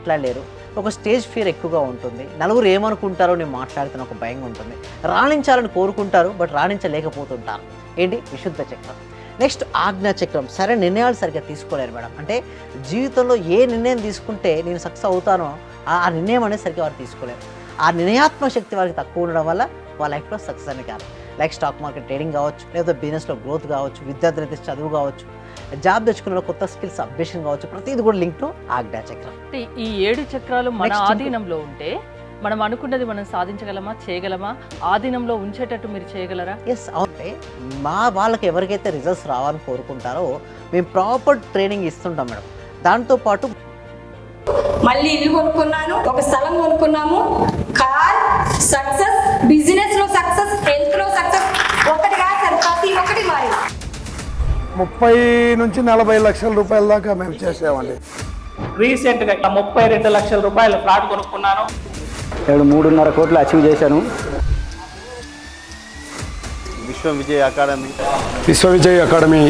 మాట్లాడలేరు, ఒక stage fear ఎక్కువగా ఉంటుంది, నలుగురు ఏమనుకుంటారో నేను మాట్లాడుతున్న ఒక భయంగా ఉంటుంది, రాణించాలని కోరుకుంటారు బట్ రాణించలేకపోతుంటారు. ఏంటి విశుద్ధ చక్రం. నెక్స్ట్ ఆజ్ఞా చక్రం. సరే నిర్ణయాలు సరిగ్గా తీసుకోలేరు మేడం. అంటే జీవితంలో ఏ నిర్ణయం తీసుకుంటే నేను సక్సెస్ అవుతానో ఆ నిర్ణయం అనేది సరిగ్గా వారు తీసుకోలేరు. ఆ నిర్ణయాత్మక శక్తి వారికి తక్కువ ఉండడం వల్ల వాళ్ళ లైఫ్లో సక్సెస్ అని కాదు. లైక్ స్టాక్ మార్కెట్ ట్రేడింగ్ కావచ్చు, లేదా బిజినెస్లో గ్రోత్ కావచ్చు, విద్యార్థులైతే చదువు కావచ్చు, జాబ్ తెచ్చుకున్న కొత్త స్కిల్స్ అప్డేషన్ కావచ్చు, ప్రతిది కూడా లింక్ టు ఆజ్ఞా చక్రం. ఈ 7 చక్రాలు మన ఆధీనంలో ఉంటే మనం అనుకున్నది మనం సాధించగలమా, చేయగలమా? ఆధీనంలో ఉంచేటట్టు మీరు చేయగలరా? ఎస్, అవునంటే మా వాళ్ళకి ఎవరికైతే రిజల్ట్స్ రావాలని కోరుకుంటారో మేము ప్రాపర్ ట్రైనింగ్ ఇస్తుంటాం మేడం. దాంతోపాటు మళ్ళీ ఇల్లు కొనుక్కున్నాను, ఒక స్థలం కొనుక్కున్నాము, కార్ సక్సెస్, బిజినెస్ లో సక్సెస్, హెల్త్ లో సక్సెస్, ఒకటి కాదు సార్, ప్రతి ఒక్కటి మారింది. 30 నుంచి 40 లక్షల రూపాయల దాకా మేము చేసామండి. రీసెంట్గా 32 లక్షల రూపాయల ఫ్లాట్ కొనుక్కున్నాను. 3.5 కోట్లు అచీవ్ చేశాను. విశ్వ విజయ్ అకాడమీ